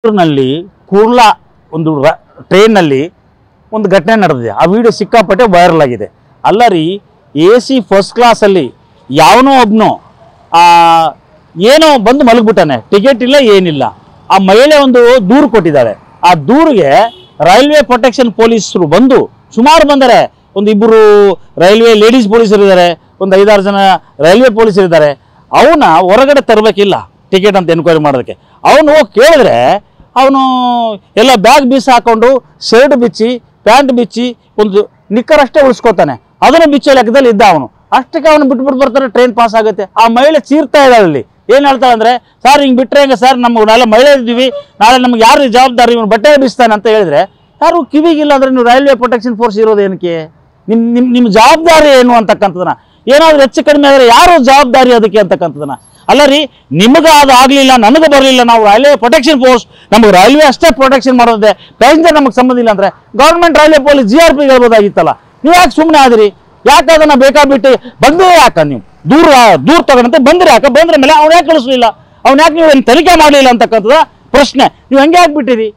ನಲ್ಲಿ ಕುರ್ಲಾ ಒಂದು ಟ್ರೈನ್ನಲ್ಲಿ ಒಂದು ಘಟನೆ ನಡೆದಿದೆ. ಆ ವಿಡಿಯೋ ಸಿಕ್ಕಾಪಟ್ಟೆ ವೈರಲ್ ಆಗಿದೆ. ಅಲ್ಲ ರೀ, AC ಫಸ್ಟ್ ಕ್ಲಾಸಲ್ಲಿ ಯಾವನೋ ಒಬ್ಬನು ಏನೋ ಬಂದು ಮಲಗಿಬಿಟ್ಟಾನೆ, ಟಿಕೆಟ್ ಇಲ್ಲ ಏನಿಲ್ಲ. ಆ ಮಹಿಳೆ ಒಂದು ದೂರು ಕೊಟ್ಟಿದ್ದಾಳೆ. ಆ ದೂರಿಗೆ ರೈಲ್ವೆ ಪ್ರೊಟೆಕ್ಷನ್ ಪೊಲೀಸರು ಬಂದು ಸುಮಾರು ಬಂದರೆ, ಒಂದು ಇಬ್ಬರು ರೈಲ್ವೆ ಲೇಡೀಸ್ ಪೊಲೀಸರು ಇದ್ದಾರೆ, ಒಂದು 5-6 ಜನ ರೈಲ್ವೆ ಪೊಲೀಸರು ಇದ್ದಾರೆ. ಅವನ ಹೊರಗಡೆ ತರಬೇಕಿಲ್ಲ ಟಿಕೆಟ್ ಅಂತ ಎನ್ಕ್ವೈರಿ ಮಾಡೋದಕ್ಕೆ. ಅವನು ಹೋಗಿ ಕೇಳಿದ್ರೆ ಅವನು ಎಲ್ಲ ಬ್ಯಾಗ್ ಬೀಸಿ ಹಾಕೊಂಡು ಶರ್ಟ್ ಬಿಚ್ಚಿ ಪ್ಯಾಂಟ್ ಬಿಚ್ಚಿ ಒಂದು ನಿಕ್ಕರ್ ಅಷ್ಟೇ ಉಳಿಸ್ಕೋತಾನೆ. ಅದನ್ನು ಬಿಚ್ಚೋ ಲೆಕ್ಕದಲ್ಲಿ ಇದ್ದ ಅವನು. ಅಷ್ಟಕ್ಕೆ ಅವನು ಬಿಟ್ಬಿಟ್ಟು ಬರ್ತಾರೆ, ಟ್ರೈನ್ ಪಾಸ್ ಆಗುತ್ತೆ. ಆ ಮಹಿಳೆ ಚೀರ್ತಾ ಇದ್ದಾಳೆ ಅಲ್ಲಿ. ಏನು ಹೇಳ್ತಾಳೆ ಅಂದರೆ, ಸರ್ ಹಿಂಗೆ ಬಿಟ್ಟರೆ ಹೆಂಗೆ ಸರ್, ನಮ್ಗೆ ನಾಳೆ ಮಹಿಳೆ ಇದ್ದೀವಿ, ನಾಳೆ ನಮ್ಗೆ ಯಾರು ಜವಾಬ್ದಾರಿ, ಇವನು ಬಟ್ಟೆ ಬೀಸ್ತಾನೆ ಅಂತ ಹೇಳಿದ್ರೆ ಯಾರು ಕಿವಿಗಿಲ್ಲ. ಅಂದರೆ ನೀವು ರೈಲ್ವೆ ಪ್ರೊಟೆಕ್ಷನ್ ಫೋರ್ಸ್ ಇರೋದು ಏನಕ್ಕೆ? ನಿಮ್ಮ ಜವಾಬ್ದಾರಿ ಏನು ಅಂತಕ್ಕಂಥದನ್ನ, ಏನಾದರೂ ಹೆಚ್ಚು ಕಡಿಮೆ ಆದರೆ ಯಾರು ಜವಾಬ್ದಾರಿ ಅದಕ್ಕೆ ಅಂತಕ್ಕಂಥದನ್ನ. ಅಲ್ಲ ರೀ, ನಿಮಗೆ ಅದು ಆಗಲಿಲ್ಲ, ನನಗೆ ಬರಲಿಲ್ಲ, ನಾವು ರೈಲ್ವೆ ಪ್ರೊಟೆಕ್ಷನ್ ಫೋರ್ಸ್, ನಮಗೆ ರೈಲ್ವೆ ಅಷ್ಟೇ ಪ್ರೊಟೆಕ್ಷನ್ ಮಾಡೋದೇ, ಪ್ಯಾಸೆಂಜರ್ ನಮಗೆ ಸಂಬಂಧ ಇಲ್ಲ ಅಂದರೆ ಗೌರ್ಮೆಂಟ್ ರೈಲ್ವೆ ಪೊಲೀಸ್ GRP ಹೇಳ್ಬೋದಾಗಿತ್ತಲ್ಲ. ನೀವು ಯಾಕೆ ಸುಮ್ಮನೆ ಆದಿರಿ? ಯಾಕೆ ಅದನ್ನು ಬೇಕಾಬಿಟ್ಟು ಬಂದರೆ ಯಾಕೆ ನೀವು ದೂರ ತಗೊಂಡಂತೆ ಬಂದರೆ ಯಾಕೆ? ಬಂದ್ರ ಮೇಲೆ ಅವ್ನು ಯಾಕೆ ಕಳಿಸ್ಲಿಲ್ಲ, ಅವ್ನು ಯಾಕೆ ನೀವು ತನಿಖೆ ಮಾಡಲಿಲ್ಲ ಅಂತಕ್ಕಂಥದ ಪ್ರಶ್ನೆ. ನೀವು ಹೆಂಗೆ ಆಗ್ಬಿಟ್ಟಿರಿ?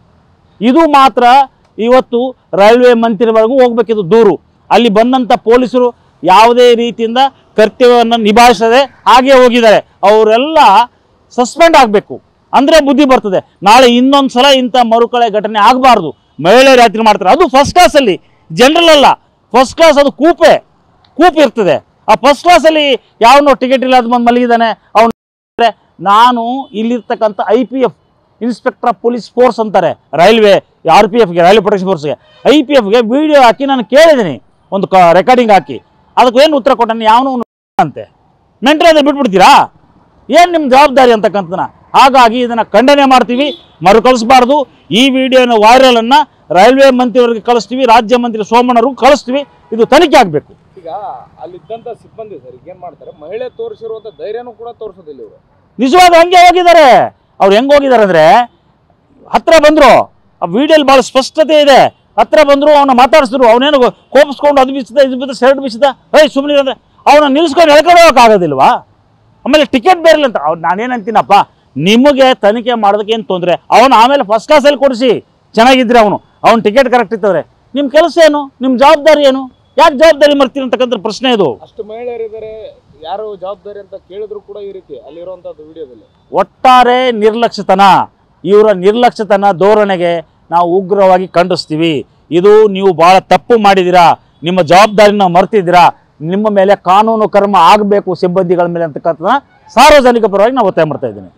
ಇದು ಮಾತ್ರ ಇವತ್ತು ರೈಲ್ವೆ ಮಂತ್ರಿವರೆಗೂ ಹೋಗ್ಬೇಕಿದ್ದು ದೂರು. ಅಲ್ಲಿ ಬಂದಂಥ ಪೊಲೀಸರು ಯಾವುದೇ ರೀತಿಯಿಂದ ಕರ್ತವ್ಯವನ್ನು ನಿಭಾಯಿಸದೆ ಹಾಗೆ ಹೋಗಿದ್ದಾರೆ. ಅವರೆಲ್ಲ ಸಸ್ಪೆಂಡ್ ಆಗಬೇಕು, ಅಂದರೆ ಬುದ್ಧಿ ಬರ್ತದೆ. ನಾಳೆ ಇನ್ನೊಂದು ಸಲ ಇಂಥ ಮರುಕಳೆ ಘಟನೆ ಆಗಬಾರ್ದು. ಮಹಿಳೆಯರು ಯಾತ್ರೆ ಮಾಡ್ತಾರೆ, ಅದು ಫಸ್ಟ್ ಕ್ಲಾಸಲ್ಲಿ, ಜನರಲ್ ಅಲ್ಲ, ಫಸ್ಟ್ ಕ್ಲಾಸ್. ಅದು ಕೂಪ್ ಇರ್ತದೆ. ಆ ಫಸ್ಟ್ ಕ್ಲಾಸಲ್ಲಿ ಯಾವನೋ ಟಿಕೆಟ್ ಇಲ್ಲ ಅದು ಬಂದು ಮಲಗಿದ್ದಾನೆ. ಅವನು ನಾನು ಇಲ್ಲಿರ್ತಕ್ಕಂಥ IPF inspector of police force ಅಂತಾರೆ ರೈಲ್ವೆ, RPFಗೆ, ರೈಲ್ವೆ ಪ್ರೊಟೆಕ್ಷನ್ ಫೋರ್ಸ್ಗೆ, IPFಗೆ ವಿಡಿಯೋ ಹಾಕಿ ನಾನು ಕೇಳಿದ್ದೀನಿ, ಒಂದು ರೆಕಾರ್ಡಿಂಗ್ ಹಾಕಿ. ಅದಕ್ಕೆ ಏನು ಉತ್ತರ ಕೊಟ್ಟಾನೆ? ಯಾವನು ಅಂತೆ ಮೆಂಟ್ರಿ ಅದೇ ಬಿಟ್ಬಿಡ್ತೀರಾ? ಏನು ನಿಮ್ಮ ಜವಾಬ್ದಾರಿ ಅಂತಕ್ಕಂಥನ. ಹಾಗಾಗಿ ಇದನ್ನು ಖಂಡನೆ ಮಾಡ್ತೀವಿ, ಮರುಕಳಿಸಬಾರ್ದು. ಈ ವಿಡಿಯೋನ ವೈರಲನ್ನು ರೈಲ್ವೆ ಮಂತ್ರಿಯವರಿಗೆ ಕಳಿಸ್ತೀವಿ, ರಾಜ್ಯ ಮಂತ್ರಿ ಸೋಮಣ್ಣವ್ರಿಗೂ ಕಳಿಸ್ತೀವಿ. ಇದು ತನಿಖೆ ಆಗಬೇಕು. ಈಗ ಅಲ್ಲಿದ್ದಂಥ ಸಿಬ್ಬಂದಿ ಸರ್ ಏನು ಮಾಡ್ತಾರೆ, ಮಹಿಳೆ ತೋರಿಸಿರುವಂಥ ಧೈರ್ಯನೂ ಕೂಡ ತೋರಿಸೋದಿಲ್ಲ ಇವರು. ನಿಜವಾದ ಹಂಗೆ ಹೋಗಿದ್ದಾರೆ. ಅವ್ರು ಹೆಂಗೆ ಹೋಗಿದ್ದಾರೆ ಅಂದರೆ, ಹತ್ರ ಬಂದರು, ಆ ವಿಡಿಯೋಲಿ ಭಾಳ ಸ್ಪಷ್ಟತೆ ಇದೆ. ಹತ್ರ ಬಂದರು, ಅವನ್ನ ಮಾತಾಡಿಸಿದ್ರು. ಅವನೇನು ಕೋಪಿಸ್ಕೊಂಡು ಅದು ಬಿಚ್ಚಿದ ಇದು ಬಿದ್ದ ಶರ್ಟ್ ಬಿಚ್ಚಿದ, ಸುಮ್ಮನೆ ಅಂದರೆ ಅವನ್ನ ನಿಲ್ಸ್ಕೊಂಡು ಎಳ್ಕೊಂಡು ಹೋಗೋಕ್ಕಾಗೋದಿಲ್ವಾ? ಆಮೇಲೆ ಟಿಕೆಟ್ ಬೇರೆ ಅಂತ ನಾನೇನಂತೀನಪ್ಪ, ನಿಮಗೆ ತನಿಖೆ ಮಾಡೋದಕ್ಕೆ ಏನು ತೊಂದರೆ? ಅವನು ಆಮೇಲೆ ಫಸ್ಟ್ ಕ್ಲಾಸಲ್ಲಿ ಕೊಡಿಸಿ ಚೆನ್ನಾಗಿದ್ರೆ ಅವನು ಟಿಕೆಟ್ ಕರೆಕ್ಟ್ ಇತ್ತಂದರೆ ನಿಮ್ಮ ಕೆಲಸ ಏನು? ನಿಮ್ಮ ಜವಾಬ್ದಾರಿ ಏನು? ಯಾಕೆ ಜವಾಬ್ದಾರಿ ಮರ್ತೀರಿ ಅಂತಕ್ಕಂಥ ಪ್ರಶ್ನೆ ಇದು. ಅಷ್ಟು ಮಹಿಳೆಯರಿದ್ದಾರೆ, ಯಾರು ಜವಾಬ್ದಾರಿ ಅಂತ ಕೇಳಿದ್ರು ಕೂಡ ಈ ರೀತಿ ಅಲ್ಲಿರುವಂಥದ್ದು ವಿಡಿಯೋದಲ್ಲಿ ಒಟ್ಟಾರೆ ನಿರ್ಲಕ್ಷ್ಯತನ. ಇವರ ನಿರ್ಲಕ್ಷ್ಯತನ ಧೋರಣೆಗೆ ನಾವು ಉಗ್ರವಾಗಿ ಖಂಡಿಸ್ತೀವಿ. ಇದು ನೀವು ಭಾಳ ತಪ್ಪು ಮಾಡಿದ್ದೀರಾ, ನಿಮ್ಮ ಜವಾಬ್ದಾರಿನ ಮರ್ತಿದ್ದೀರಾ, ನಿಮ್ಮ ಮೇಲೆ ಕಾನೂನು ಕರ್ಮ ಆಗಬೇಕು ಸಿಬ್ಬಂದಿಗಳ ಮೇಲೆ ಅಂತಕ್ಕಂಥ ಸಾರ್ವಜನಿಕ ಪರವಾಗಿ ನಾವು ಒತ್ತಾಯ ಮಾಡ್ತಾ ಇದ್ದೀನಿ.